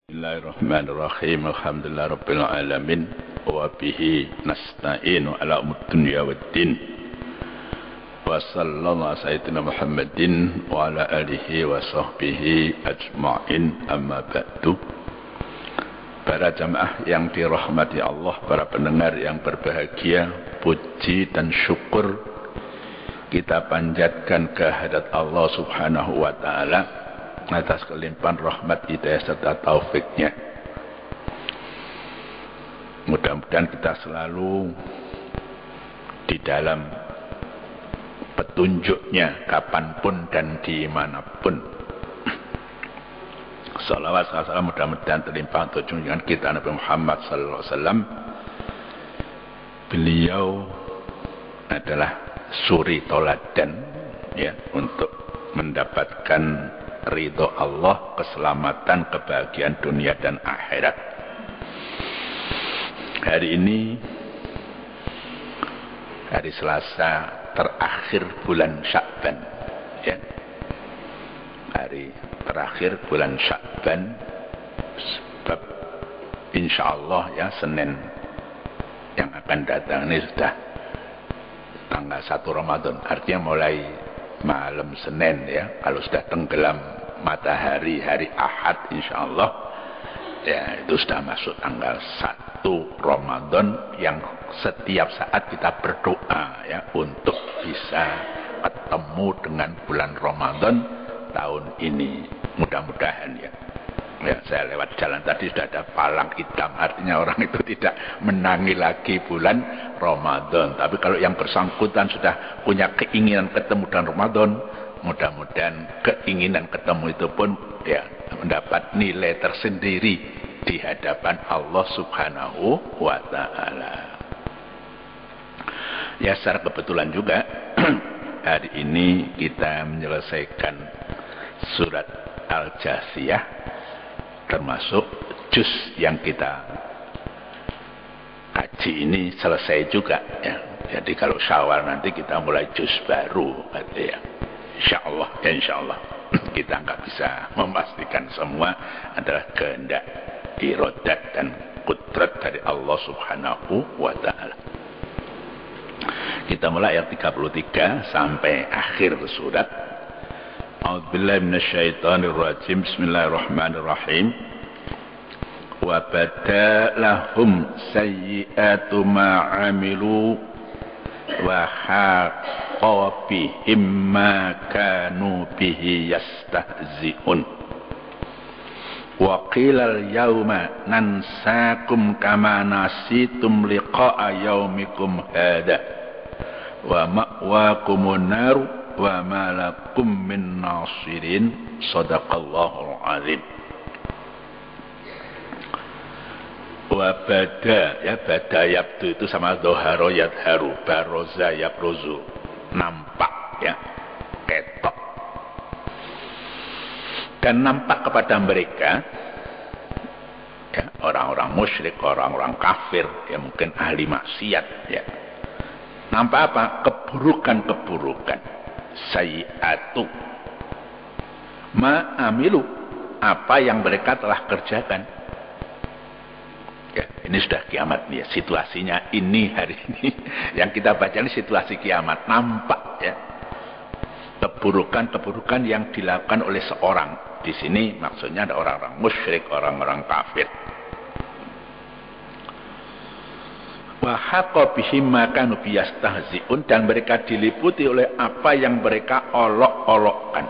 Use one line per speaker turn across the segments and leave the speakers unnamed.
Bismillahirrahmanirrahim. Alhamdulillah rabbil alamin wa bihi nasta'inu ala umur dunya waddin. Wa sallallahu ala sayyidina Muhammadin wa ala alihi wa sahbihi ajma'in, amma ba'du. Para jamaah yang dirahmati Allah, para pendengar yang berbahagia, puji dan syukur kita panjatkan kehadirat Allah Subhanahu wa ta'ala atas kelimpahan rahmat, hidayah serta taufiknya. Mudah-mudahan kita selalu di dalam petunjuknya kapanpun dan dimanapun. Salawat salam mudah-mudahan terlimpah untuk junjungan kita Nabi Muhammad sallallahu alaihi wasallam. Beliau adalah suri toladan ya, untuk mendapatkan ridho Allah, keselamatan, kebahagiaan dunia dan akhirat. Hari ini hari Selasa terakhir bulan Sya'ban ya. Hari terakhir bulan Sya'ban, sebab insyaallah ya Senin yang akan datang ini sudah tanggal 1 Ramadan, artinya mulai malam Senin ya, kalau sudah tenggelam matahari hari Ahad insyaallah ya, itu sudah masuk tanggal 1 Ramadan yang setiap saat kita berdoa ya untuk bisa ketemu dengan bulan Ramadan tahun ini, mudah-mudahan ya. Ya, saya lewat jalan tadi sudah ada palang hitam, artinya orang itu tidak menangi lagi bulan Ramadan. Tapi kalau yang bersangkutan sudah punya keinginan ketemu dengan Ramadan, mudah-mudahan keinginan ketemu itu pun ya mendapat nilai tersendiri di hadapan Allah Subhanahu wa ta'ala. Ya, secara kebetulan juga hari ini kita menyelesaikan surat Al-Jasiyah, termasuk juz yang kita kaji ini selesai juga ya. Jadi kalau Syawal nanti kita mulai juz baru ya. Insyaallah ya, insyaallah. Kita nggak bisa memastikan, semua adalah kehendak, iradat dan kudrat dari Allah Subhanahu wa ta'ala. Kita mulai ayat 33 sampai akhir surat. A'udzubillahi minasyaitonir rajim. Bismillahirrahmanirrahim. Wa badalahum sayyi'atu ma 'amilu wa haqa bihim ma kanu bihi yastahzi'un. Wa qila al-yawma nansakum kama nasitum liqa'a yaumikum hadha wa ma'wakumun nar wa ma lakum min nasirin. Shadaqallahul azim. Wa bada ya, bada yabdu itu sama doharo yadharu, baroza yabrozu, nampak ya, ketok. Dan nampak kepada mereka ya, orang-orang musyrik, orang-orang kafir ya, mungkin ahli maksiat ya. Nampak apa? Keburukan-keburukan. Sayi'atu ma'amilu, apa yang mereka telah kerjakan ya. Ini sudah kiamat nih ya, situasinya ini hari ini yang kita baca ini situasi kiamat, nampak ya, keburukan-keburukan yang dilakukan oleh seorang. Di sini maksudnya ada orang-orang musyrik, orang-orang kafir. Wa haqa bihim ma kanu biyastahzi'un, dan mereka diliputi oleh apa yang mereka olok-olokkan.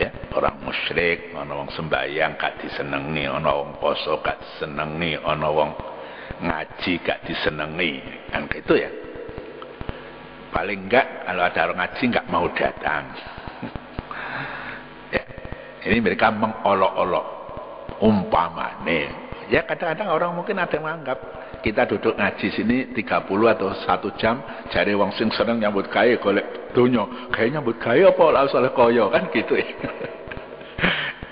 Ya, orang musyrik, ana wong sembahyang gak disenengi, ana wong poso gak disenengi, ana wong ngaji gak disenengi, kan gitu ya. Paling enggak kalau ada orang ngaji enggak mau datang. Ya, ini mereka mengolok-olok umpamane. Ya, kadang-kadang orang mungkin ada yang menganggap kita duduk ngaji sini 30 atau 1 jam, jare wong sing seneng nyambut gawe golek donya, gawe nyambut gawe apa ora usah kaya, kan gitu ya.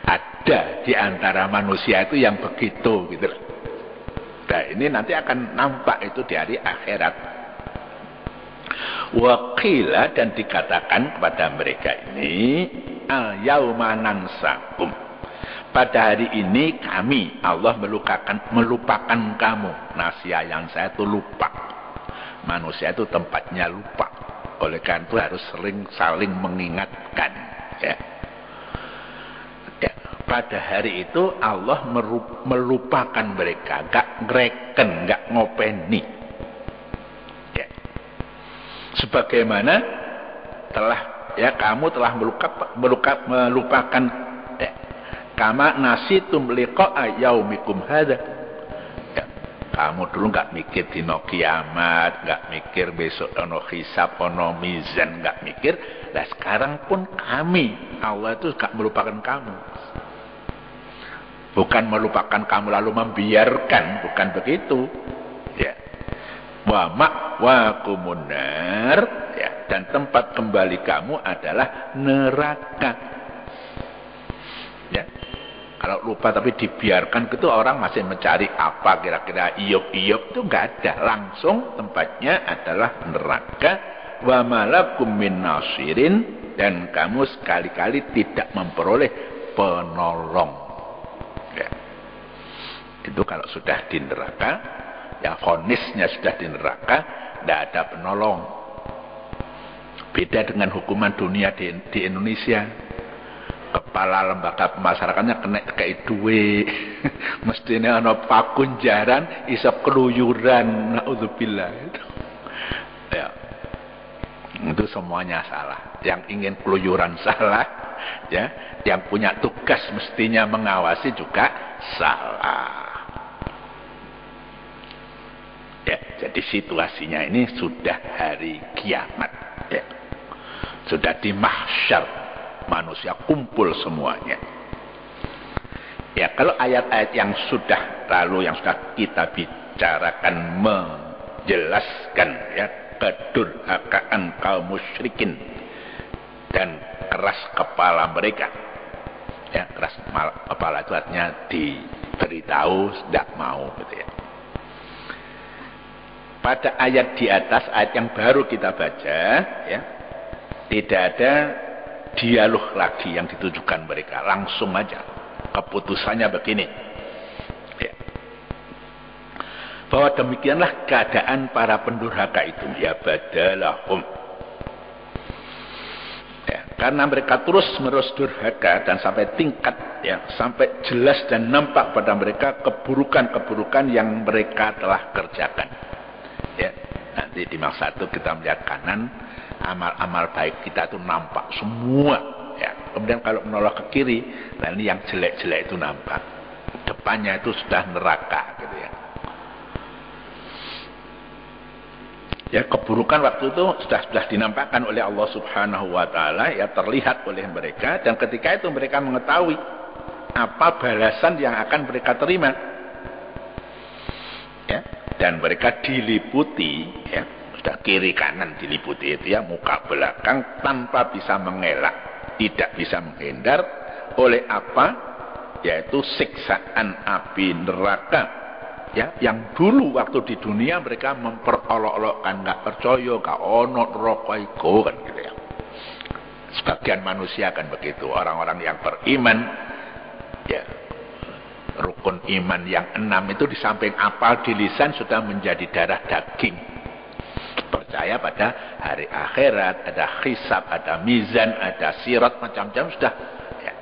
Ada di antara manusia itu yang begitu gitu. Nah, ini nanti akan nampak itu di hari akhirat. Waqila, dan dikatakan kepada mereka ini, al yauma nansakum, pada hari ini kami, Allah melupakan kamu. Nasia yang saya itu lupa. Manusia itu tempatnya lupa. Oleh karena itu harus sering saling mengingatkan. Ya. Ya. Pada hari itu Allah melupakan mereka. Gak ngereken, gak ngopeni. Ya. Sebagaimana kamu telah melupakan kama nasitum liqa'a yaumikum hadza. Ya, kamu dulu enggak mikir dino kiamat, enggak mikir besok ono hisab, ono mizan, enggak mikir. Nah, sekarang pun kami, Allah itu enggak melupakan kamu. Bukan melupakan kamu lalu membiarkan, bukan begitu. Ya. Wa ma'wakumun nar, ya, dan tempat kembali kamu adalah neraka. Ya. Kalau lupa tapi dibiarkan gitu, orang masih mencari apa kira-kira iyop-iyop, itu enggak ada. Langsung tempatnya adalah neraka. Wa malakum min nasirin, dan kamu sekali-kali tidak memperoleh penolong. Ya. Itu kalau sudah di neraka, ya vonisnya sudah di neraka, tidak ada penolong. Beda dengan hukuman dunia di Indonesia. Kepala lembaga pemasyarakatnya kena kayak duit. Mestinya ada pakunjaran, isap keluyuran. Na'udzubillah. Ya. Itu semuanya salah. Yang ingin keluyuran salah. Ya. Yang punya tugas mestinya mengawasi juga salah. Ya. Jadi situasinya ini sudah hari kiamat. Ya. Sudah di mahsyar. Manusia kumpul semuanya. Ya, kalau ayat-ayat yang sudah lalu, yang sudah kita bicarakan, menjelaskan ya kedurhakaan kaum musyrikin dan keras kepala mereka. Ya, keras kepala itu artinya diberitahu tidak mau, gitu ya. Pada ayat di atas, ayat yang baru kita baca, ya, tidak ada dialog lagi yang ditujukan mereka, langsung aja keputusannya begini, ya. Bahwa demikianlah keadaan para pendurhaka itu, ya badalahum, ya, karena mereka terus menerus durhaka dan sampai tingkat, ya, sampai jelas dan nampak pada mereka keburukan-keburukan yang mereka telah kerjakan, ya. Nanti di masa itu kita melihat kanan, amal-amal baik kita itu nampak semua, ya. Kemudian kalau menolak ke kiri, nah ini yang jelek-jelek itu nampak. Depannya itu sudah neraka, gitu ya. Ya, keburukan waktu itu sudah dinampakkan oleh Allah Subhanahu wa taala, ya, terlihat oleh mereka, dan ketika itu mereka mengetahui apa balasan yang akan mereka terima. Ya, dan mereka diliputi, ya, sudah kiri kanan diliputi itu, ya, muka belakang tanpa bisa mengelak, tidak bisa menghindar oleh apa? Yaitu siksaan api neraka, ya, yang dulu waktu di dunia mereka memperolok-olokkan, nggak percaya, nggak ono neraka iku, kan, gitu ya. Sebagian manusia kan begitu, orang-orang yang beriman, ya, rukun iman yang 6 itu di samping apal di lisan sudah menjadi darah daging. Percaya pada hari akhirat, ada hisab, ada mizan, ada sirat, macam-macam sudah, ya,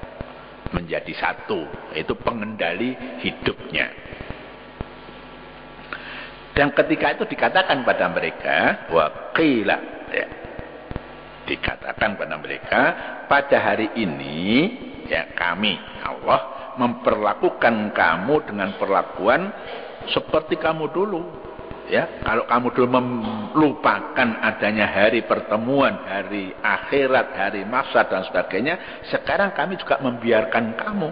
menjadi satu. Itu pengendali hidupnya. Dan ketika itu dikatakan pada mereka, waqila, ya, dikatakan pada mereka, pada hari ini, ya, kami Allah memperlakukan kamu dengan perlakuan seperti kamu dulu. Ya, kalau kamu dulu melupakan adanya hari pertemuan, hari akhirat, hari mahsyar dan sebagainya, sekarang kami juga membiarkan kamu.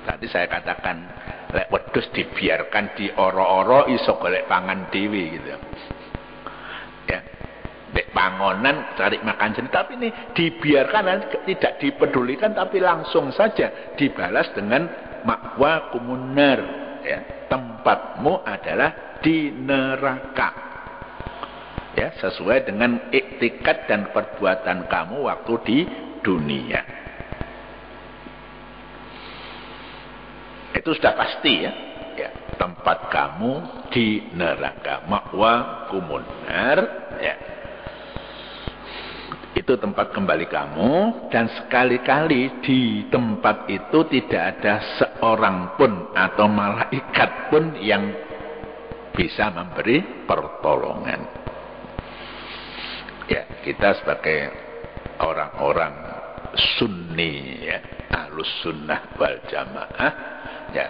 Tadi saya katakan, lek wedhus dibiarkan di oro-oro iso golek pangan dhewe, gitu. Ya. Dek pangonan cari makan sendiri, tapi ini dibiarkan, tidak dipedulikan, tapi langsung saja dibalas dengan makwa kumunar, ya, tempatmu adalah di neraka, ya, sesuai dengan iktikad dan perbuatan kamu waktu di dunia. Itu sudah pasti ya. Ya, tempat kamu di neraka, ma'wa kumunar, ya. Itu tempat kembali kamu, dan sekali-kali di tempat itu tidak ada seorang pun atau malaikat pun yang bisa memberi pertolongan. Ya, kita sebagai orang-orang sunni ya, ahlus sunnah wal jamaah ya,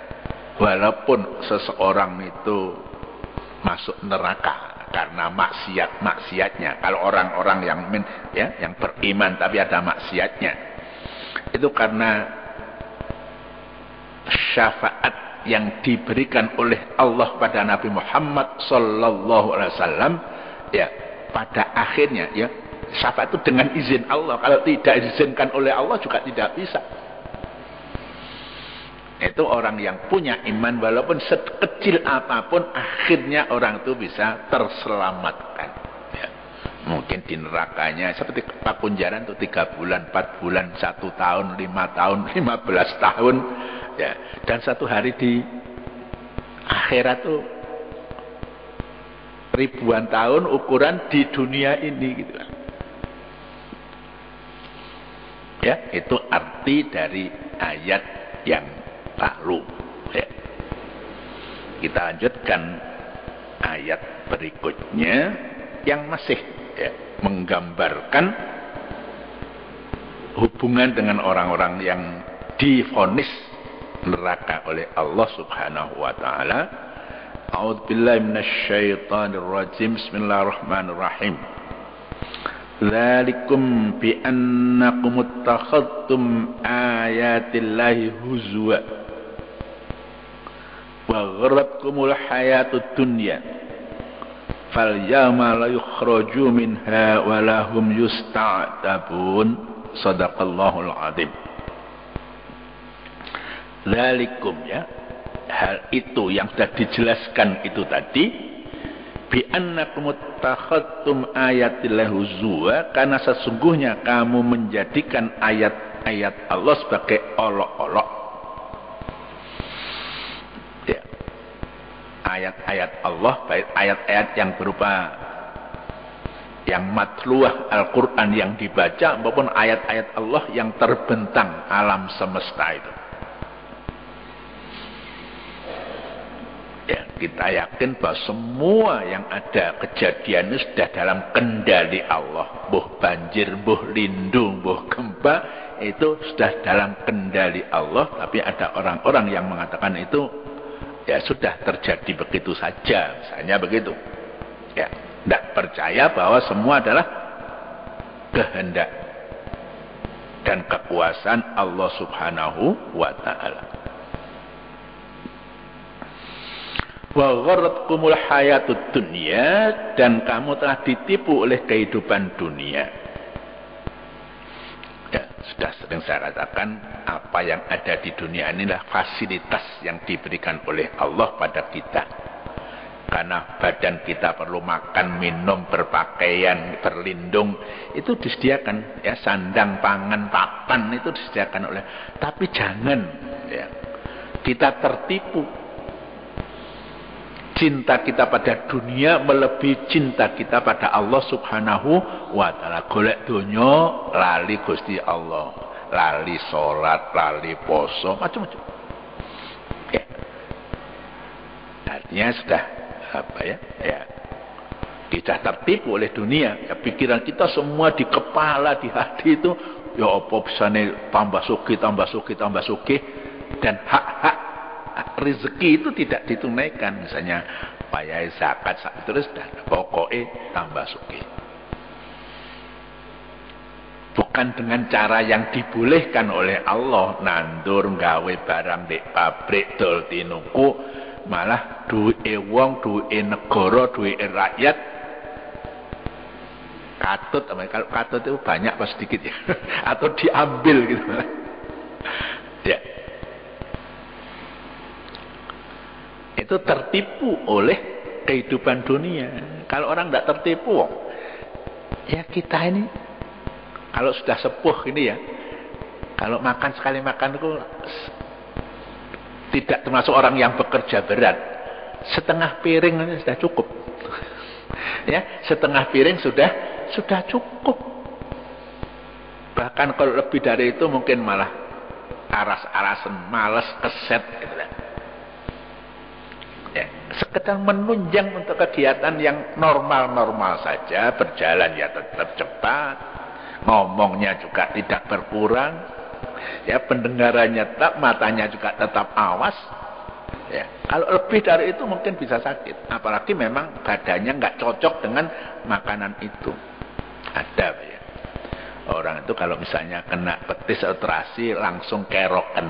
walaupun seseorang itu masuk neraka karena maksiatnya, kalau orang-orang yang beriman tapi ada maksiatnya, itu karena syafaat yang diberikan oleh Allah pada Nabi Muhammad sallallahu alaihi wasallam ya, pada akhirnya ya, syafaat itu dengan izin Allah. Kalau tidak diizinkan oleh Allah juga tidak bisa. Itu orang yang punya iman, walaupun sekecil apapun, akhirnya orang itu bisa terselamatkan ya. Mungkin di nerakanya seperti pakunjaran itu 3 bulan, 4 bulan, 1 tahun, 5 tahun, 15 tahun ya. Dan satu hari di akhirat itu ribuan tahun ukuran di dunia ini gitu. Ya, itu arti dari ayat yang lalu ya. Kita lanjutkan ayat berikutnya yang masih ya, menggambarkan hubungan dengan orang-orang yang divonis neraka oleh Allah Subhanahu wa taala. A'udzubillahi minasyaitonir rajim. Bismillahirrahmanirrahim. Dzalikum bi annakum ittakhadtum ayatillahi huzwa wa gharratkumul hayatud dunya fal yawma la yukhraju minha wa lahum yusta'tabun. Shadaqallahul azim. Dzalikum ya, hal itu yang sudah dijelaskan itu tadi, bi annakum ittakhadtum ayatillahi huzwa, karena sesungguhnya kamu menjadikan ayat-ayat Allah sebagai olok-olok. Ya. Ayat-ayat Allah, baik ayat-ayat yang berupa yang matluah Al-Quran yang dibaca, maupun ayat-ayat Allah yang terbentang alam semesta itu. Ya, kita yakin bahwa semua yang ada kejadian ini sudah dalam kendali Allah. Buh banjir, buh lindung, buh gempa, itu sudah dalam kendali Allah. Tapi ada orang-orang yang mengatakan itu ya sudah terjadi begitu saja, misalnya begitu. Ya, tidak percaya bahwa semua adalah kehendak dan kekuasaan Allah Subhanahu wa ta'ala. Wa gharratkumul hayatud dunya, dan kamu telah ditipu oleh kehidupan dunia. Ya, sudah sering saya katakan, apa yang ada di dunia inilah fasilitas yang diberikan oleh Allah pada kita. Karena badan kita perlu makan, minum, berpakaian, berlindung, itu disediakan ya, sandang, pangan, papan itu disediakan oleh. Tapi jangan ya, kita tertipu. Cinta kita pada dunia melebihi cinta kita pada Allah Subhanahu wa ta'ala. Golek dunya lali Gusti Allah, lali salat, lali poso, macam-macam. Ya. Artinya sudah apa ya? Ya. Kita tertipu oleh dunia. Ya, pikiran kita semua di kepala, di hati itu ya apa bisane tambah sugih, tambah sugih, tambah sugih, dan hak-hak rezeki itu tidak ditunaikan, misalnya payah zakat terus pokoknya tambah sugih. Bukan dengan cara yang dibolehkan oleh Allah, nandur gawe barang di pabrik dol tinuku, malah duwe wong, duwe negara, duwe rakyat katut. Kalau katut itu banyak apa sedikit ya, atau diambil gitu ya. Itu tertipu oleh kehidupan dunia. Kalau orang tidak tertipu, ya kita ini kalau sudah sepuh ini ya, kalau makan sekali makan itu tidak termasuk orang yang bekerja berat. Setengah piring sudah cukup. Ya, setengah piring sudah cukup. Bahkan kalau lebih dari itu mungkin malah aras-arasan, malas, keset gitu lah. Ya, sekedar menunjang untuk kegiatan yang normal-normal saja, berjalan ya tetap cepat, ngomongnya juga tidak berkurang, ya pendengarannya tetap, matanya juga tetap awas. Ya, kalau lebih dari itu mungkin bisa sakit, apalagi memang badannya nggak cocok dengan makanan itu. Ada ya orang itu kalau misalnya kena petis atau terasi langsung keroken.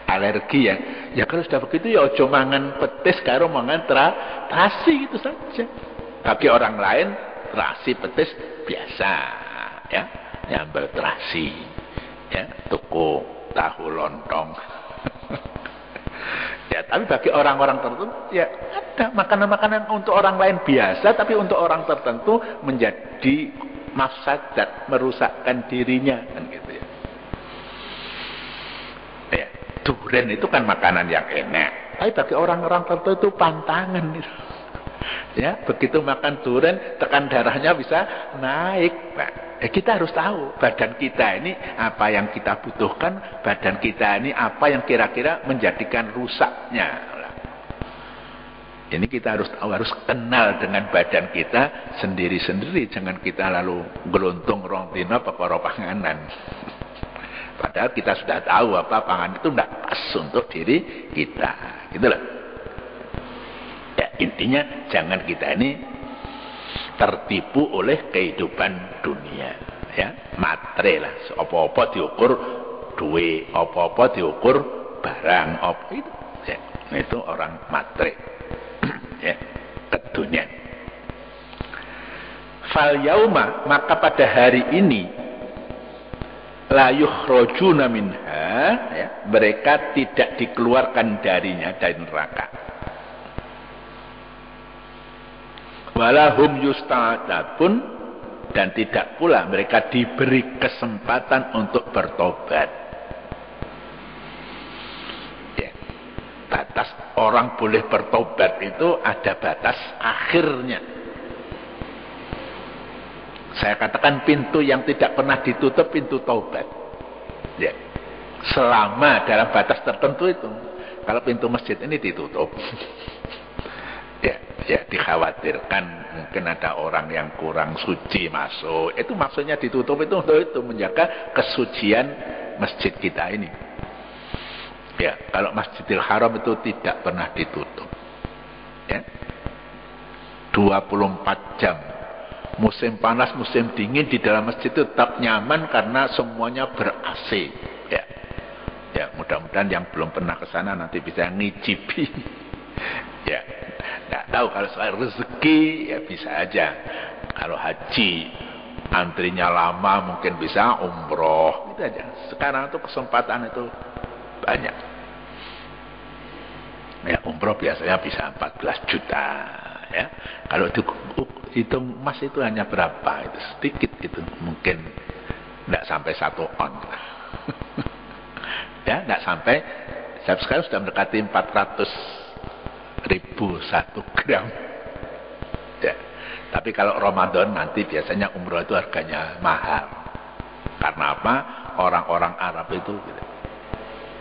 Alergi ya. Ya kalau sudah begitu ya ojo mangan petis karo mangan terasi itu saja. Bagi orang lain terasi petis biasa ya. Nyambel terasi ya, tuku tahu lontong. Ya, tapi bagi orang-orang tertentu ya ada makanan-makanan untuk orang lain biasa, tapi untuk orang tertentu menjadi mafsadat, merusakkan dirinya kan gitu ya. Ya, durian itu kan makanan yang enak, tapi bagi orang-orang tertentu itu pantangan gitu. Ya, begitu makan durian tekan darahnya bisa naik. Nah, kita harus tahu badan kita ini apa yang kita butuhkan, badan kita ini apa yang kira-kira menjadikan rusaknya. Ini kita harus tahu, harus kenal dengan badan kita sendiri-sendiri. Jangan kita lalu geluntung rong dina perkara panganan. Padahal kita sudah tahu apa pangan itu tidak pas untuk diri kita. Gitu loh. Ya, intinya jangan kita ini tertipu oleh kehidupan dunia. Ya, matre lah. Apa-apa diukur duit, apa-apa diukur barang, apa itu. Ya, itu orang matre. Ya, ke dunia. Fal yauma, maka pada hari ini la yukhrajuna minha, ya, mereka tidak dikeluarkan darinya, dari neraka. Walahum yusta'tabun, dan tidak pula mereka diberi kesempatan untuk bertobat. Batas orang boleh bertobat itu ada batas akhirnya. Saya katakan pintu yang tidak pernah ditutup, pintu taubat. Ya. Selama dalam batas tertentu itu. Kalau pintu masjid ini ditutup, ya dikhawatirkan mungkin ada orang yang kurang suci masuk. Itu maksudnya ditutup itu untuk itu menjaga kesucian masjid kita ini. Ya, kalau Masjidil Haram itu tidak pernah ditutup. Ya. 24 jam. Musim panas, musim dingin di dalam masjid itu tetap nyaman karena semuanya ber-AC. Ya. Ya, mudah-mudahan yang belum pernah ke sana nanti bisa ngicipi. Ya. Enggak tahu kalau soal rezeki ya bisa aja. Kalau haji antrinya lama mungkin bisa umroh gitu aja. Sekarang itu kesempatan itu banyak. Ya, umroh biasanya bisa 14 juta ya. Kalau itu emas itu hanya berapa? Itu sedikit itu, mungkin enggak sampai 1 on. Ya, enggak sampai. Sekarang sudah mendekati 400.000 1 gram. Ya. Tapi kalau Ramadan nanti biasanya umroh itu harganya mahal. Karena apa? Orang-orang Arab itu gitu,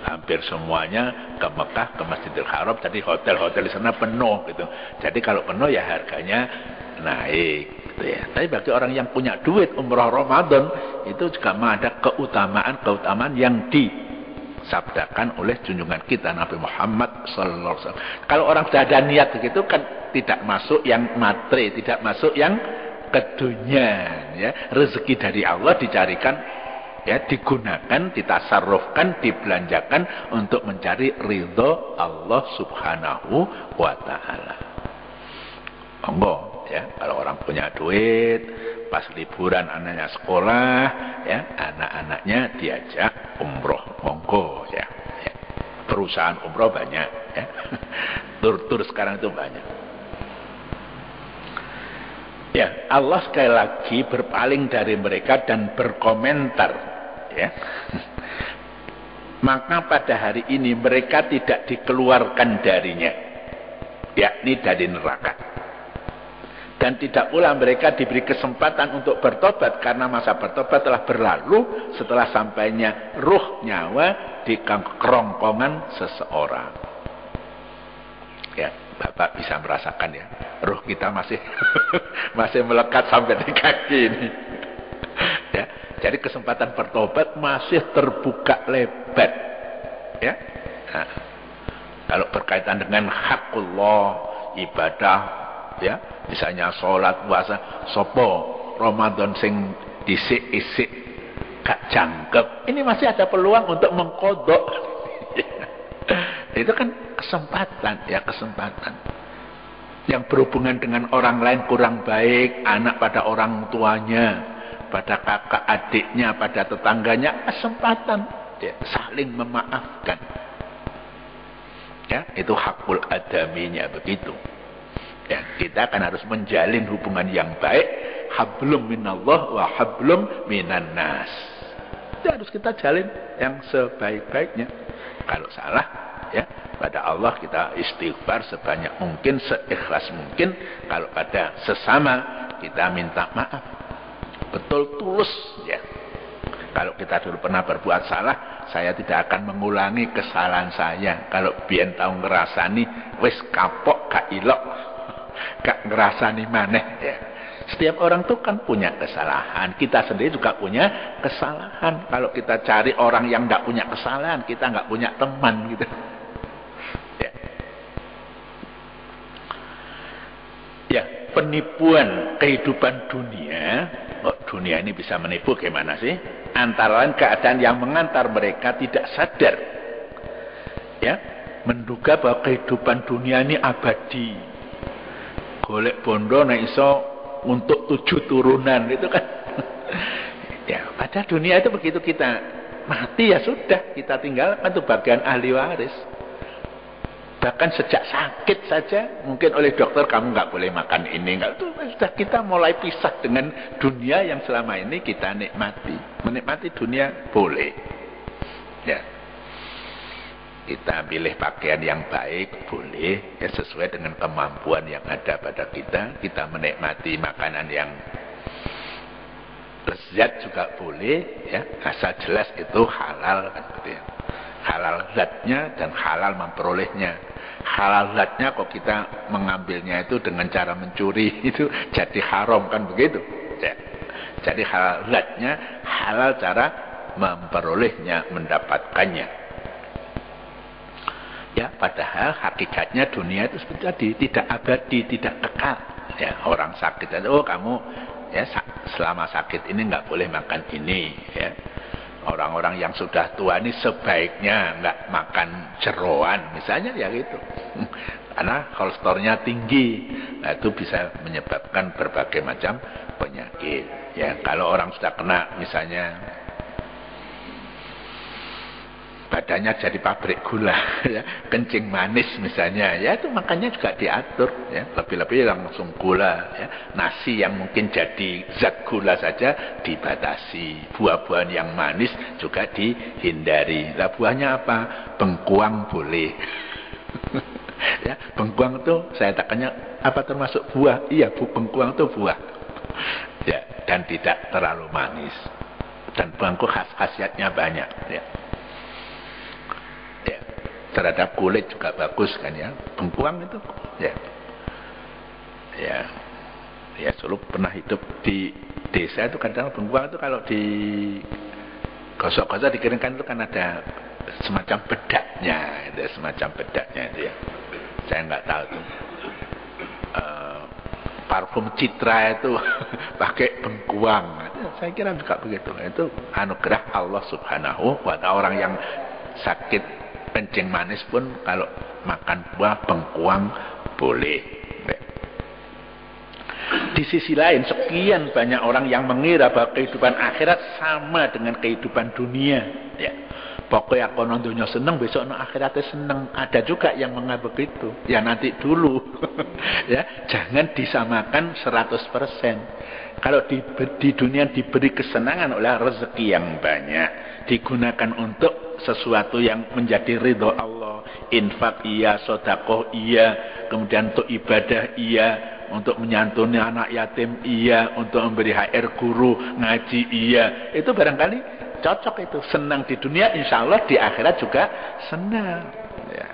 hampir semuanya ke Mekah, ke Masjidil Haram, jadi hotel-hotel di sana penuh gitu. Jadi kalau penuh ya harganya naik gitu ya. Tapi bagi orang yang punya duit umrah Ramadan itu juga ada keutamaan yang disabdakan oleh junjungan kita Nabi Muhammad sallallahu alaihi wasallam. Kalau orang sudah ada niat begitu kan tidak masuk yang matre, tidak masuk yang keduniaan ya. Rezeki dari Allah dicarikan, ya, digunakan, ditasarrufkan, dibelanjakan untuk mencari ridho Allah subhanahu wa ta'ala. Monggo ya, kalau orang punya duit, pas liburan anaknya sekolah, ya, anak-anaknya diajak umroh, monggo ya. Ya. Perusahaan umroh banyak ya. Tur-tur sekarang itu banyak. Ya, Allah sekali lagi berpaling dari mereka dan berkomentar. Ya. maka pada hari ini mereka tidak dikeluarkan darinya, yakni dari neraka. Dan tidak pula mereka diberi kesempatan untuk bertobat, karena masa bertobat telah berlalu setelah sampainya ruh nyawa di kerongkongan seseorang. Ya, Bapak bisa merasakan ya, ruh kita masih masih melekat sampai di kaki ini. Ya, jadi kesempatan bertobat masih terbuka lebar. Ya, nah, kalau berkaitan dengan hakullah, ibadah, ya, misalnya sholat, puasa, sopo Ramadan sing disik-isik gak jangkep, ini masih ada peluang untuk mengkodok. Itu kan kesempatan, ya, kesempatan. Yang berhubungan dengan orang lain kurang baik, anak pada orang tuanya, pada kakak adiknya, pada tetangganya, kesempatan, ya, saling memaafkan. Ya, itu hakul adaminya begitu. Ya, kita kan harus menjalin hubungan yang baik, hablum minallah wa hablum minan nas. Itu harus kita jalin yang sebaik-baiknya. Kalau salah, ya, pada Allah kita istighfar sebanyak mungkin, seikhlas mungkin. Kalau pada sesama kita minta maaf, betul tulus, ya. Kalau kita dulu pernah berbuat salah, saya tidak akan mengulangi kesalahan saya. Kalau biyen tahu ngerasani, wis kapok gak ilok, gak ngerasani maneh, ya. Setiap orang tuh kan punya kesalahan. Kita sendiri juga punya kesalahan. Kalau kita cari orang yang gak punya kesalahan, kita gak punya teman gitu. Ya, ya, penipuan kehidupan dunia. Oh, dunia ini bisa menipu gimana sih? Antara lain keadaan yang mengantar mereka tidak sadar, ya, menduga bahwa kehidupan dunia ini abadi. Golek bondo nek iso untuk 7 turunan, itu kan. Ya, pada dunia itu begitu kita mati ya sudah, kita tinggalkan itu bagian ahli waris. Bahkan sejak sakit saja, mungkin oleh dokter kamu nggak boleh makan ini, nggak, itu sudah kita mulai pisah dengan dunia yang selama ini kita nikmati. Menikmati dunia boleh, ya. Kita pilih pakaian yang baik boleh, ya, sesuai dengan kemampuan yang ada pada kita. Kita menikmati makanan yang lezat juga boleh, ya, asal jelas itu halal kan, gitu ya. Halal zatnya dan halal memperolehnya. Halal zatnya kok kita mengambilnya itu dengan cara mencuri, itu jadi haram kan begitu, ya. Jadi halal zatnya, halal cara memperolehnya, mendapatkannya. Ya, padahal hakikatnya dunia itu seperti tadi, tidak abadi, tidak kekal. Ya, orang sakit, oh kamu, ya, selama sakit ini nggak boleh makan ini, ya. Orang-orang yang sudah tua ini sebaiknya nggak makan jeroan, misalnya, ya gitu. Karena kolesterolnya tinggi, nah itu bisa menyebabkan berbagai macam penyakit. Ya, kalau orang sudah kena, misalnya badannya jadi pabrik gula, ya, kencing manis misalnya, ya itu makannya juga diatur, ya, lebih-lebih langsung gula, ya. Nasi yang mungkin jadi zat gula saja dibatasi, buah-buahan yang manis juga dihindari. Lah buahnya apa? Bengkuang boleh. Ya, bengkuang itu saya tanya apa termasuk buah? Iya, bengkuang itu buah. Ya, dan tidak terlalu manis. Dan bengkuang khasiatnya banyak, ya. Terhadap kulit juga bagus kan, ya, bengkuang itu, ya. Ya, ya, dulu pernah hidup di desa itu kadang bengkuang itu kalau di gosok-gosok dikirimkan itu kan ada semacam bedaknya, ada semacam bedaknya itu, ya. Saya nggak tahu tuh. Parfum Citra itu pakai bengkuang, saya kira juga begitu. Itu anugerah Allah Subhanahu wa Ta'ala. Orang yang sakit kencing manis pun kalau makan buah bengkuang boleh. Di sisi lain, sekian banyak orang yang mengira bahwa kehidupan akhirat sama dengan kehidupan dunia, ya. Pokoknya kono dunia seneng, besok no akhiratnya seneng. Ada juga yang menganggap begitu. Ya nanti dulu. Ya, jangan disamakan 100%. Kalau di dunia diberi kesenangan oleh rezeki yang banyak, digunakan untuk untuk sesuatu yang menjadi ridho Allah. Infak iya, sedekah iya, kemudian untuk ibadah iya, untuk menyantuni anak yatim iya, untuk memberi HR guru, ngaji iya. Itu barangkali cocok itu. Senang di dunia, insya Allah di akhirat juga senang. Ya.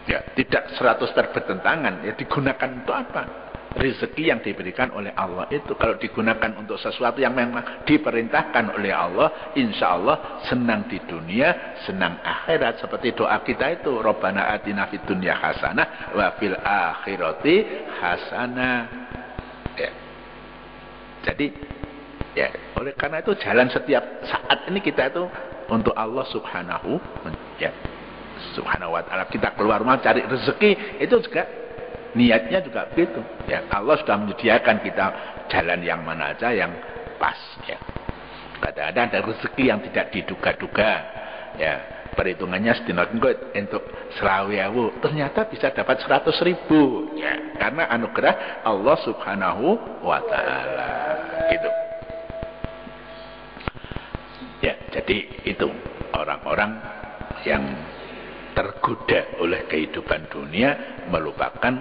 Ya, tidak 100% bertentangan. Ya, digunakan untuk apa? Rezeki yang diberikan oleh Allah itu kalau digunakan untuk sesuatu yang memang diperintahkan oleh Allah, insya Allah senang di dunia, senang akhirat. Seperti doa kita itu, Rabbana atina fid dunya hasanah wa fil akhirati hasanah. Ya. Jadi ya, oleh karena itu jalan setiap saat ini kita itu untuk Allah subhanahu wa ta'ala. Kita keluar rumah cari rezeki, itu juga niatnya juga begitu. Ya, Allah sudah menyediakan kita jalan yang mana aja yang pas. Ya. Kadang-kadang ada rezeki yang tidak diduga-duga. Ya, perhitungannya sedina untuk 20.000, ternyata bisa dapat 100.000. Ya, karena anugerah Allah Subhanahu wa Ta'ala. Gitu. Ya, jadi itu orang-orang yang tergoda oleh kehidupan dunia melupakan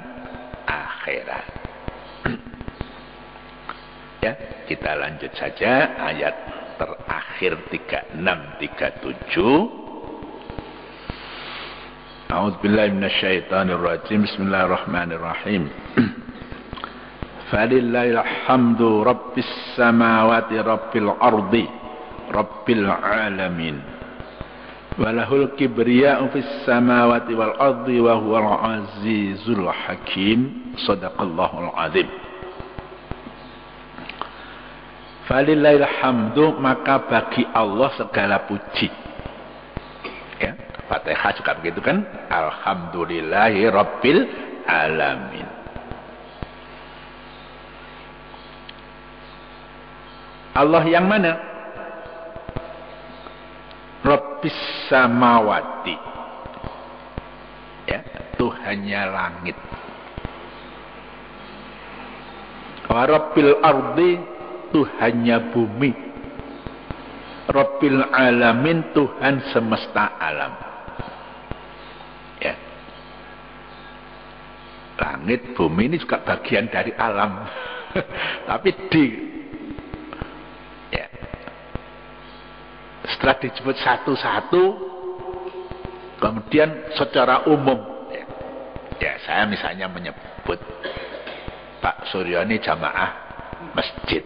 akhirat. Ya, kita lanjut saja ayat terakhir 36-37. A'udzubillahi minasyaitonirrajim. Bismillahirrahmanirrahim. Falillahil hamdu rabbis samawati rabbil ardi rabbil alamin. Walahul kibriya'u fis samawati wal ardi wa huwal azizul hakim. Shadaqallahul azim. Falillahil hamdu, maka bagi Allah segala puji. Ya, Fatihah juga begitu kan? Alhamdulillahi rabbil alamin. Allah yang mana? Rabbis samawati, ya, Tuhannya langit. Wa rabbil ardi, Tuhannya bumi. Rabbil alamin, Tuhan semesta alam. Ya. Langit, bumi ini juga bagian dari alam. Tapi setelah disebut satu-satu, kemudian secara umum, ya saya misalnya menyebut Pak Suryo ini jamaah masjid,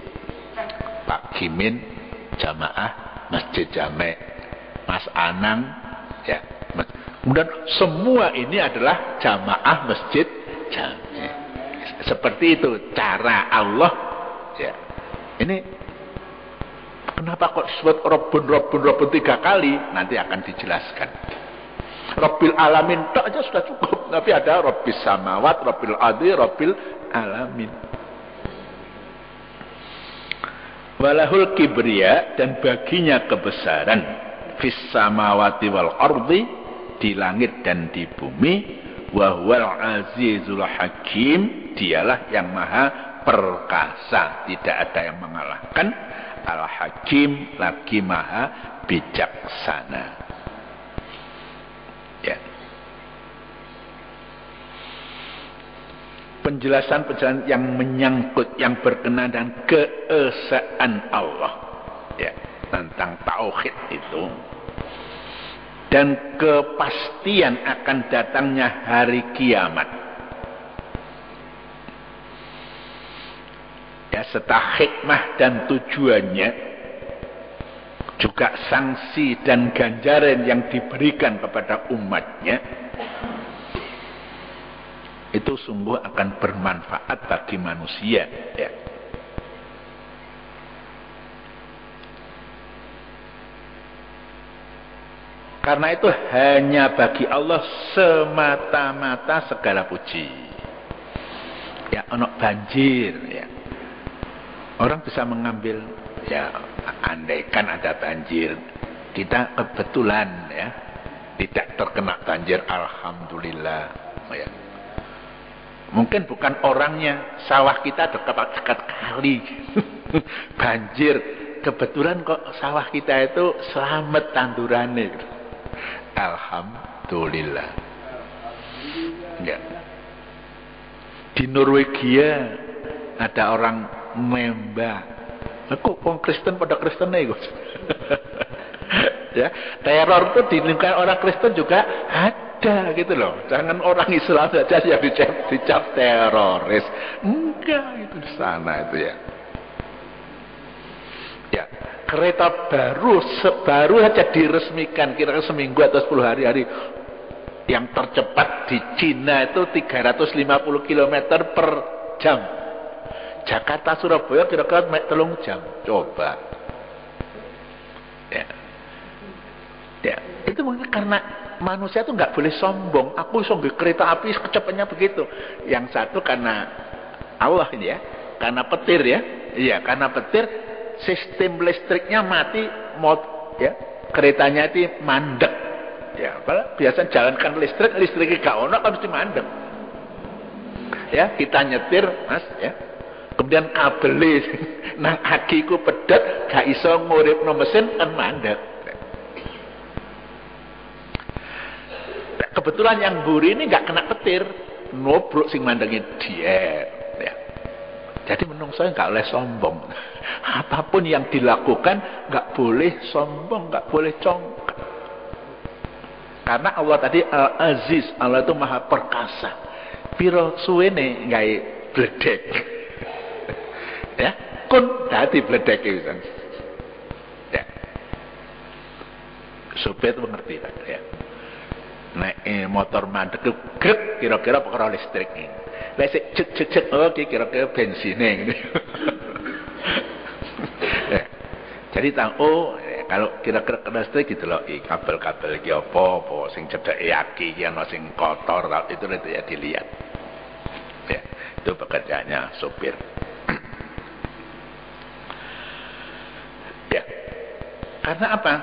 Pak Kimin jamaah masjid Jame, Mas Anang, ya, kemudian semua ini adalah jamaah masjid Jame. Seperti itu cara Allah. Ya, ini. Kenapa kok disebut Rabbun 3 kali? Nanti akan dijelaskan. Rabbil alamin tak aja sudah cukup. Tapi ada Rabbis samawat, Rabbil ardi, Rabbil alamin. Walahul kibriya, dan baginya kebesaran. Fis samawati wal ardi, di langit dan di bumi. Wa huwal azizul hakim, dialah yang maha perkasa, tidak ada yang mengalahkan. Al-Hakim, lagi maha bijaksana. Ya. Penjelasan yang menyangkut, yang berkenaan dengan keesaan Allah, ya, tentang tauhid itu, dan kepastian akan datangnya hari kiamat. Ya, serta hikmah dan tujuannya, juga sanksi dan ganjaran yang diberikan kepada umatnya, itu sungguh akan bermanfaat bagi manusia. Ya. Karena itu hanya bagi Allah semata-mata segala puji. Ya, ono banjir, ya. Orang bisa mengambil, ya, andaikan ada banjir, kita kebetulan, ya, tidak terkena banjir, alhamdulillah. Ya. Mungkin bukan orangnya, sawah kita dekat kali, banjir, kebetulan kok sawah kita itu selamat tandurannya. Alhamdulillah. Ya. Di Norwegia ada orang nembak. Kok orang Kristen pada Kristen nih, Gus? Ya, teror itu di lingkungan orang Kristen juga ada gitu loh. Jangan orang Islam saja yang dicap teroris. Enggak, itu di sana itu ya. Ya, kereta baru saja diresmikan kira-kira seminggu atau 10 hari yang tercepat di Cina itu 350 km per jam. Jakarta Surabaya kira-kira 3 jam. Coba. Ya. Ya, itu mungkin karena manusia itu nggak boleh sombong. Aku sombong kereta api kecepatannya begitu. Yang satu karena Allah ini ya, karena petir ya. Iya, karena petir sistem listriknya mati, ya, keretanya itu mandek. Ya, biasa jalankan listriknya gak ono kan mesti mandek. Ya, kita nyetir, Mas, ya. Kemudian kabel nang akiku pedet, gak iso nguripno mesin kan mandek. Kebetulan yang buri ini nggak kena petir, nobrok sing mandangin dia. Ya. Jadi menungso nggak oleh sombong. Apapun yang dilakukan nggak boleh sombong, nggak boleh congkak. Karena Allah tadi Al-Aziz, Allah itu maha perkasa. Piro suwene nggak bledek. Ya, kun dadi bledek itu. Ya. Supir itu mengerti kan ya. Naik motor mandek itu grek kira-kira perkara listrik ini. Lek cek oke kira-kira bensinnya gitu. Ya. Jadi tahu kalau kira-kira listrik gitu loh, kabel-kabel iki apa sing cedheke aki iki ana sing kotor itu ya dilihat. Ya, itu pekerjaannya sopir. Ya. Karena apa?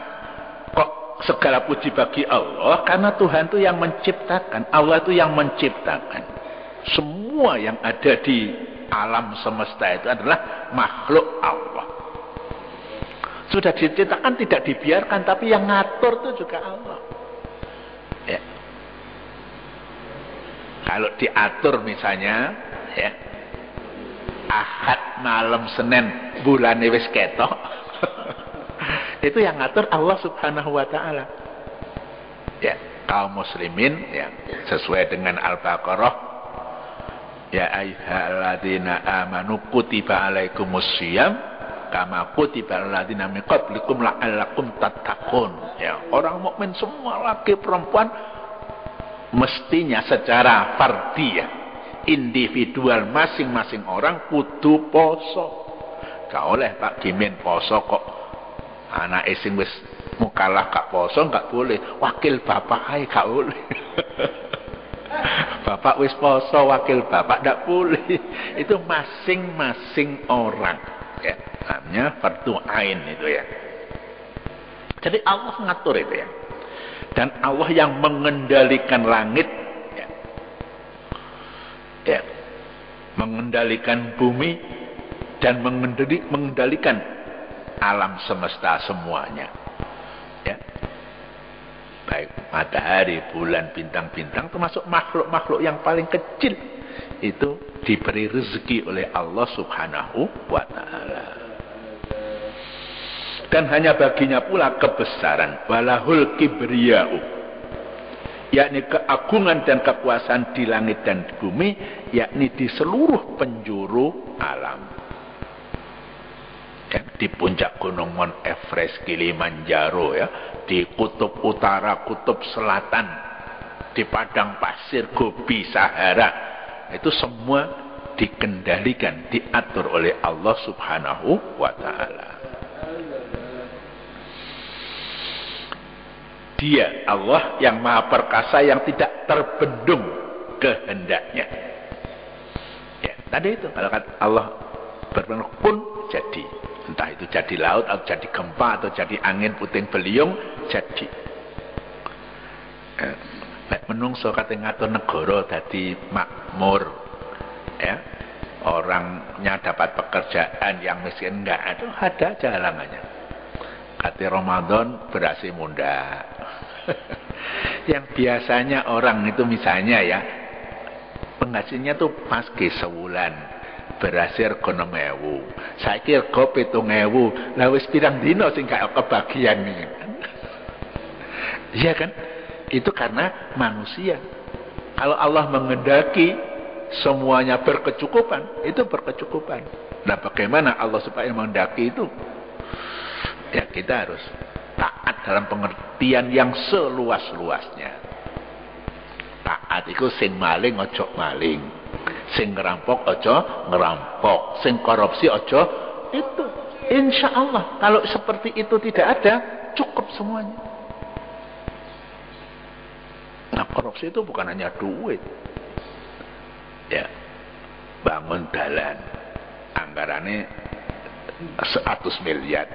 Segala puji bagi Allah karena Tuhan itu yang menciptakan, Allah itu yang menciptakan. Semua yang ada di alam semesta itu adalah makhluk Allah. Sudah diciptakan tidak dibiarkan, tapi yang ngatur itu juga Allah. Ya. Kalau diatur misalnya, ya, Ahad malam Senin bulan wis ketok. Itu yang ngatur Allah Subhanahu wa taala. Ya, kaum muslimin ya, sesuai dengan Al-Baqarah, ya ayyuhalladzina amanu kutiba alaikumusiyam kama kutiba alladzina min qablikum la'allakum tattaqun. Ya, orang mukmin semua laki perempuan mestinya secara fardiyah, individual masing-masing orang kudu poso. Gak oleh Pak Gimin poso kok anak sing wis mukalah gak poso gak boleh, wakil bapak ae gak boleh. Bapak wis poso wakil bapak gak boleh. Itu masing-masing orang ya, namanya fardu ain itu ya. Jadi Allah ngatur itu ya, dan Allah yang mengendalikan langit ya, ya, mengendalikan bumi dan mengendalikan alam semesta semuanya ya, baik matahari, bulan, bintang-bintang, termasuk makhluk-makhluk yang paling kecil itu diberi rezeki oleh Allah Subhanahu wa ta'ala, dan hanya baginya pula kebesaran, walahul kibriya'u, yakni keagungan dan kekuasaan di langit dan di bumi, yakni di seluruh penjuru alam. Di puncak gunung Mount Everest, Kilimanjaro ya, di kutub utara, kutub selatan, di padang pasir Gobi, Sahara, itu semua dikendalikan, diatur oleh Allah Subhanahu wa ta'ala. Dia Allah yang maha perkasa, yang tidak terbendung kehendaknya ya. Tadi itu kalau kata Allah berfirman pun jadi, entah itu jadi laut atau jadi gempa atau jadi angin puting beliung, jadi menungso kate ngatur negara dadi makmur ya, orangnya dapat pekerjaan, yang miskin enggak, ada aja halangannya. Kata Ramadan berhasil munda. Yang biasanya orang itu misalnya ya, penghasilannya tuh pas ke sebulan berhasil rego 6.000. Saiki rego 7.000. Lah wis pirang dina sing gak kebagian iki. Iya kan? Itu karena manusia. Kalau Allah mengendaki semuanya berkecukupan, itu berkecukupan. Nah, bagaimana Allah supaya mengendaki itu? Ya, kita harus taat dalam pengertian yang seluas-luasnya. Taat itu sing maling ojo maling, sing ngerampok ojo ngerampok, sing korupsi ojo. Itu insya Allah kalau seperti itu tidak ada, cukup semuanya. Nah, korupsi itu bukan hanya duit. Ya, bangun dalan anggarannya 100 miliar.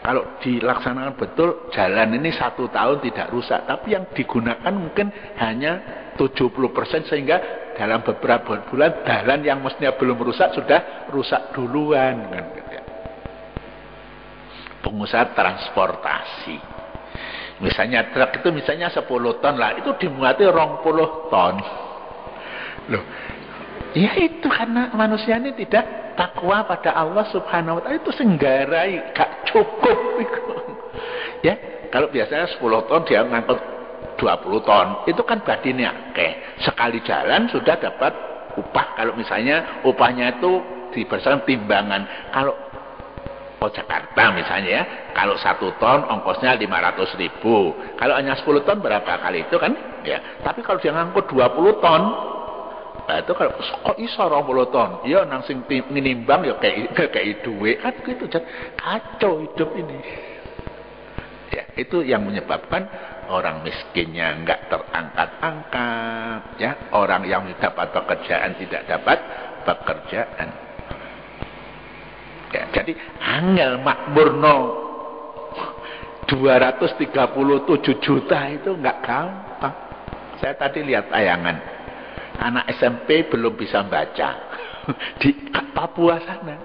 Kalau dilaksanakan betul, jalan ini 1 tahun tidak rusak. Tapi yang digunakan mungkin hanya 70%, sehingga dalam beberapa bulan jalan yang mestinya belum rusak sudah rusak duluan. Pengusaha transportasi, misalnya truk itu misalnya 10 ton lah, itu dimuati 20 ton. Loh, ya itu karena manusia ini tidak takwa pada Allah Subhanahu wa taala, itu senggarai, gak cukup itu. Ya, kalau biasanya 10 ton dia ngangkut 20 ton, itu kan badine akeh. Sekali jalan sudah dapat upah. Kalau misalnya upahnya itu berdasarkan timbangan. Kalau Jakarta misalnya ya, kalau 1 ton ongkosnya 500.000. Kalau hanya 10 ton berapa kali itu kan? Ya. Tapi kalau dia ngangkut 20 ton, nah itu kalau kok iso 20 ton, ya nang sing nimbang ya kayak duwe kan gitu. Kacau hidup ini. Ya, itu yang menyebabkan orang miskinnya enggak terangkat-angkat, ya. Orang yang dapat pekerjaan tidak dapat pekerjaan. Ya, jadi angel makmurno 237 juta itu enggak gampang. Saya tadi lihat tayangan, anak SMP belum bisa baca di Papua sana.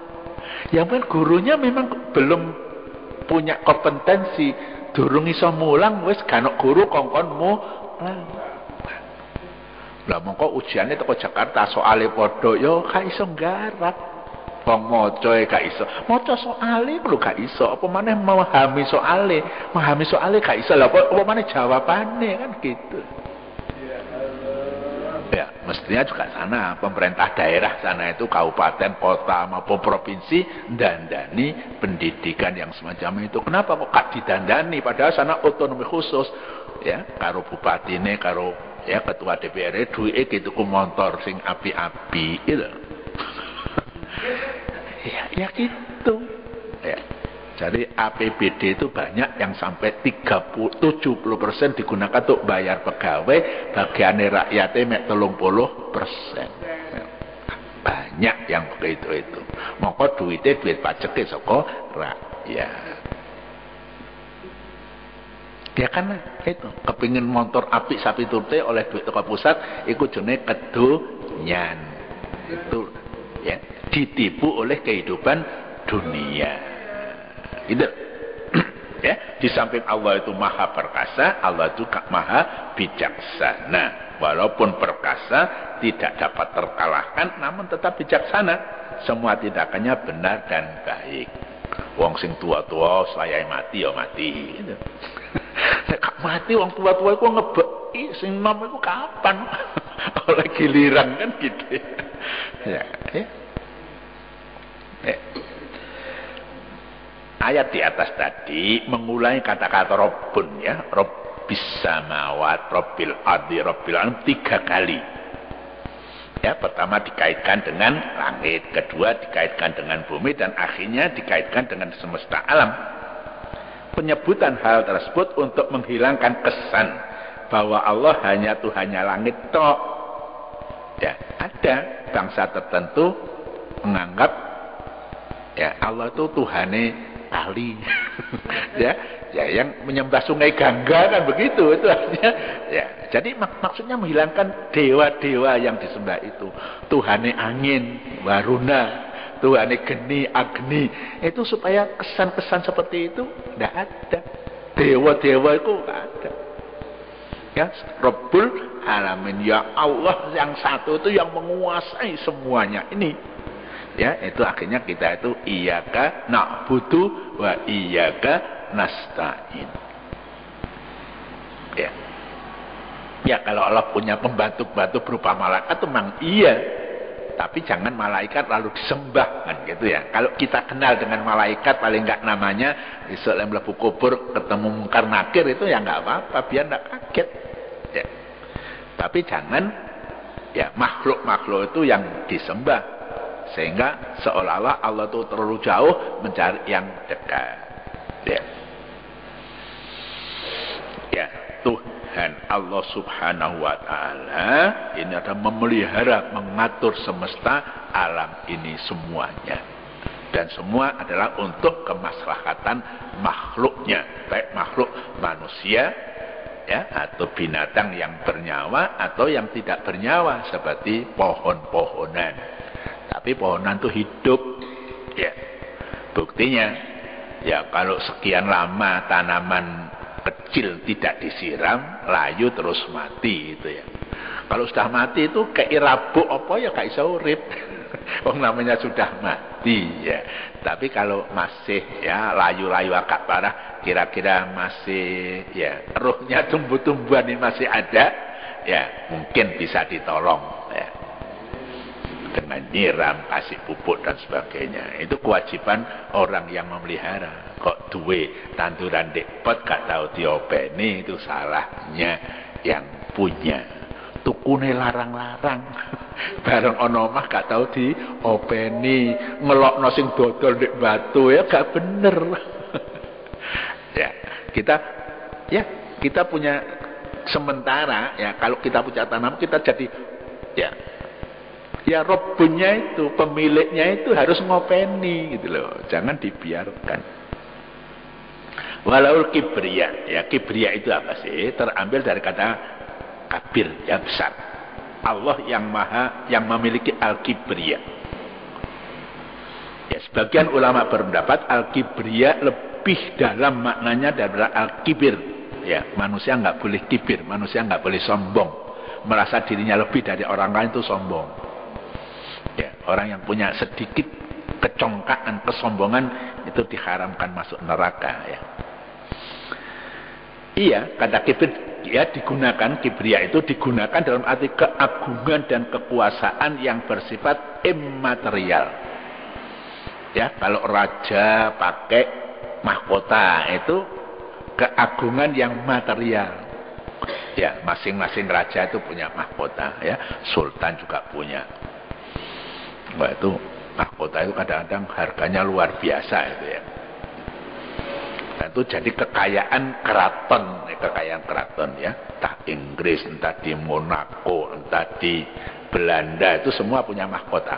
Yang kan gurunya memang belum punya kompetensi, durung iso mulang, wis ganok guru kongkonmu. Lah mongko ujiane teko Jakarta soale padha yo gak iso nggarap. Wong maca gak iso. Maca soale lho gak iso. Apa maneh memahami soale? Memahami soale gak iso. Lah apa maneh jawabane kan gitu. Ya, mestinya juga sana pemerintah daerah sana itu kabupaten, kota maupun provinsi dandani pendidikan yang semacam itu. Kenapa kok gak didandani padahal sana otonomi khusus, ya, karo bupatine, karo ya ketua DPR duwe gitu ku motor sing api-api itu. Ya gitu. Ya. Jadi APBD itu banyak yang sampai 70% digunakan untuk bayar pegawai, bagiannya rakyatnya mek 30%. Banyak yang begitu itu. Maka duitnya duit pajaknya saka rakyat. Ya kan itu kepingin motor apik sapi turte oleh duit toko pusat, iku jenenge kedonyan. Itu ya ditipu oleh kehidupan dunia. Gitu. Ya, di samping Allah itu maha perkasa, Allah juga maha bijaksana. Walaupun perkasa tidak dapat terkalahkan, namun tetap bijaksana. Semua tindakannya benar dan baik. Wong sing tua-tua saya mati ya mati. Gitu. Nek mati wong tua-tua iku ngebeki sing nom iku kapan? Oleh giliran kan gitu. Ya. Ayat di atas tadi mengulangi kata-kata Rabbun, ya, Rabbis samawat, Rabbil ardi, Rabbil alam 3 kali. Ya, pertama dikaitkan dengan langit, kedua dikaitkan dengan bumi, dan akhirnya dikaitkan dengan semesta alam. Penyebutan hal tersebut untuk menghilangkan kesan bahwa Allah hanya Tuhannya langit tok. Ya, ada bangsa tertentu menganggap ya Allah itu Tuhane kali. Ya, Ya, yang menyembah sungai Gangga kan begitu, itu artinya ya. Jadi maksudnya menghilangkan dewa-dewa yang disembah itu. Tuhane angin, Waruna, Tuhane geni, Agni, itu supaya kesan-kesan seperti itu tidak ada. Dewa-dewa itu tidak ada. Ya, Rabbul Alamin, ya Allah yang satu itu yang menguasai semuanya ini. Ya, itu akhirnya kita itu iyyaka na'budu wa iyyaka nasta'in. Ya. Ya, kalau Allah punya pembantu-pembantu berupa malaikat itu memang iya. Tapi jangan malaikat lalu disembah kan gitu ya. Kalau kita kenal dengan malaikat paling enggak namanya besok mlebu kubur ketemu mungkar nakir itu ya enggak apa-apa biar enggak kaget. Ya. Tapi jangan ya makhluk-makhluk itu yang disembah sehingga seolah-olah Allah itu terlalu jauh mencari yang dekat. Ya. Ya, Tuhan Allah Subhanahu wa taala ini ada memelihara, mengatur semesta alam ini semuanya. Dan semua adalah untuk kemaslahatan makhluknya, baik makhluk manusia ya atau binatang yang bernyawa atau yang tidak bernyawa seperti pohon-pohonan. Tapi pohonan itu hidup. Ya. Buktinya ya kalau sekian lama tanaman kecil tidak disiram, layu terus mati itu ya. Kalau sudah mati itu kayak rabuk apa ya gak iso urip. Wong namanya sudah mati ya. Tapi kalau masih ya layu-layu agak parah, kira-kira masih ya ruhnya tumbuh-tumbuhan ini masih ada, ya mungkin bisa ditolong ya. Dengan nyiram, kasih pupuk dan sebagainya. Itu kewajiban orang yang memelihara. Kok duwe tanduran dekpot gak tahu diopeni, itu salahnya yang punya. Tukune larang-larang. Bareng ono omah gak tahu diopeni, ngelokno sing dodol ndek batu ya gak bener. Ya, kita punya sementara ya kalau kita punya tanam kita jadi ya Robbunya itu, pemiliknya itu harus ngopeni gitu loh. Jangan dibiarkan. Walaul kibriya, ya kibriya itu apa sih? Terambil dari kata kabir, yang besar. Allah yang memiliki al-kibriya. Ya, sebagian ulama berpendapat al-kibriya lebih dalam maknanya daripada al-kibir. Ya, manusia nggak boleh kibir, manusia nggak boleh sombong. Merasa dirinya lebih dari orang lain itu sombong. Ya, orang yang punya sedikit kecongkaan, kesombongan itu diharamkan masuk neraka ya. Iya, kata kibir ya digunakan, kibriya itu digunakan dalam arti keagungan dan kekuasaan yang bersifat immaterial. Ya, kalau raja pakai mahkota itu keagungan yang material. Ya, masing-masing raja itu punya mahkota ya, sultan juga punya. Wah, itu mahkota itu kadang-kadang harganya luar biasa itu ya. Dan itu jadi kekayaan keraton ya. Entah Inggris, entah di Monaco, entah di Belanda itu semua punya mahkota.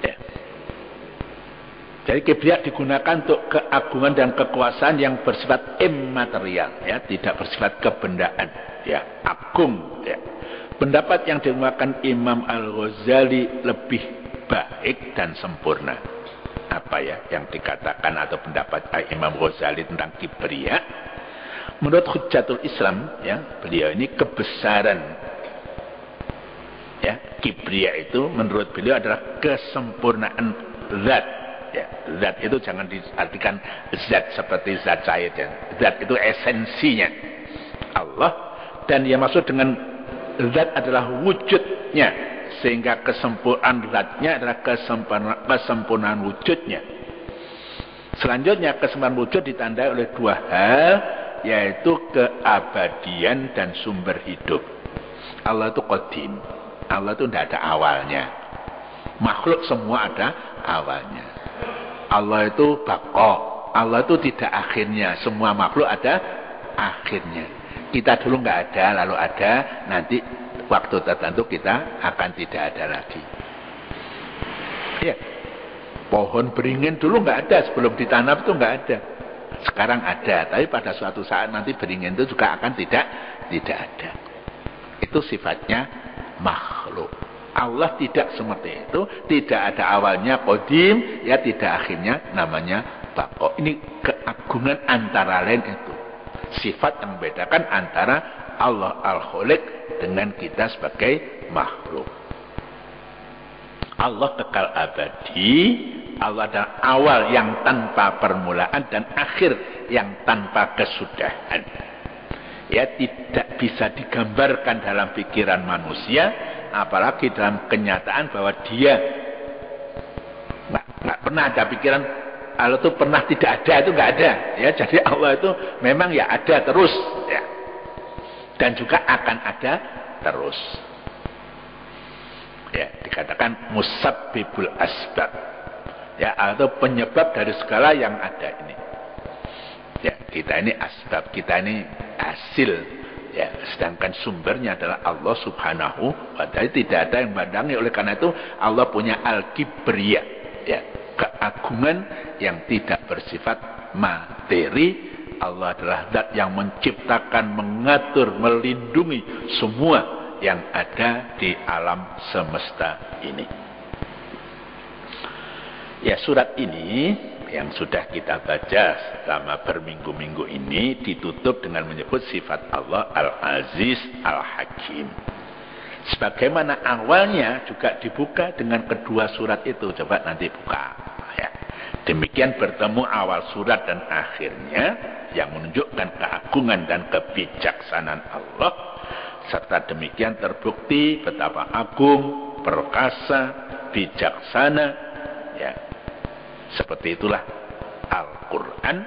Ya. Jadi kibriya digunakan untuk keagungan dan kekuasaan yang bersifat immaterial ya, tidak bersifat kebendaan ya, agung ya. Pendapat yang digunakan Imam Al-Ghazali lebih baik dan sempurna. Apa ya yang dikatakan atau pendapat Imam Ghazali tentang kibriya? Menurut Hujjatul Islam, ya, beliau ini kebesaran. Ya, kibriya itu menurut beliau adalah kesempurnaan zat. Ya, zat itu jangan diartikan zat seperti zat cair. Ya. Zat itu esensinya Allah, dan yang maksud dengan zat adalah wujudnya, sehingga kesempurnaan zatnya adalah kesempurnaan wujudnya. Selanjutnya kesempurnaan wujud ditandai oleh dua hal, yaitu keabadian dan sumber hidup. Allah itu qadim, Allah itu tidak ada awalnya. Makhluk semua ada awalnya. Allah itu baqa, Allah itu tidak akhirnya. Semua makhluk ada akhirnya. Kita dulu nggak ada, lalu ada, nanti waktu tertentu kita akan tidak ada lagi. Ya. Pohon beringin dulu nggak ada, sebelum ditanam itu nggak ada. Sekarang ada, tapi pada suatu saat nanti beringin itu juga akan tidak ada. Itu sifatnya makhluk. Allah tidak seperti itu, tidak ada awalnya qadim, ya tidak akhirnya, namanya baqo. Ini keagungan antara lain itu. Sifat yang membedakan antara Allah Al-Khaliq dengan kita sebagai makhluk. Allah kekal abadi, Allah adalah awal yang tanpa permulaan dan akhir yang tanpa kesudahan. Ya, tidak bisa digambarkan dalam pikiran manusia, apalagi dalam kenyataan bahwa dia nggak pernah ada pikiran Allah itu pernah tidak ada, itu nggak ada. Ya, jadi Allah itu memang ya ada terus, ya, dan juga akan ada terus. Ya, dikatakan musabbibul asbab. Ya, atau penyebab dari segala yang ada ini. Ya, kita ini asbab, kita ini hasil. Ya, sedangkan sumbernya adalah Allah Subhanahu wa ta'ala. Tidak ada yang membandangi. Oleh karena itu Allah punya al-kibriya, ya, keagungan yang tidak bersifat materi. Allah adalah zat yang menciptakan, mengatur, melindungi semua yang ada di alam semesta ini. Ya, surat ini yang sudah kita baca selama berminggu-minggu ini ditutup dengan menyebut sifat Allah Al-Aziz Al-Hakim. Sebagaimana awalnya juga dibuka dengan kedua surat itu. Coba nanti buka. Ya. Demikian bertemu awal surat dan akhirnya yang menunjukkan keagungan dan kebijaksanaan Allah. Serta demikian terbukti betapa agung, perkasa, bijaksana. Ya. Seperti itulah Al-Quran.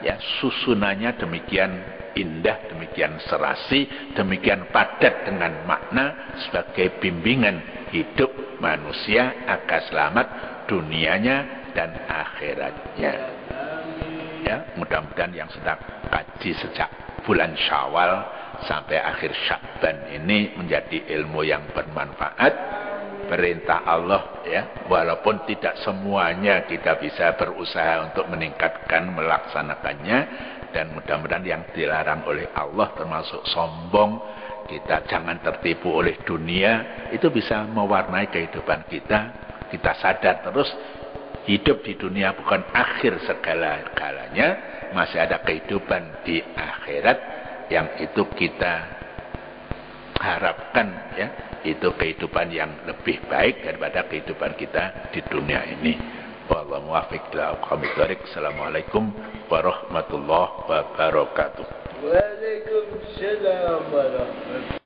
Ya, susunannya demikian indah, demikian serasi, demikian padat dengan makna sebagai bimbingan hidup manusia agar selamat dunianya dan akhiratnya. Ya, mudah-mudahan yang sedang kaji sejak bulan Syawal sampai akhir Sya'ban ini menjadi ilmu yang bermanfaat. Perintah Allah, ya, walaupun tidak semuanya kita bisa berusaha untuk meningkatkan, melaksanakannya, dan mudah-mudahan yang dilarang oleh Allah termasuk sombong, kita jangan tertipu oleh dunia, itu bisa mewarnai kehidupan kita. Kita sadar terus hidup di dunia bukan akhir segala-galanya, masih ada kehidupan di akhirat yang itu kita harapkan, ya, itu kehidupan yang lebih baik daripada kehidupan kita di dunia ini. Wallahu muwaffiq ila aqwamit thoriq. Assalamualaikum warahmatullahi wabarakatuh. Waalaikumsalam warahmatullahi wabarakatuh.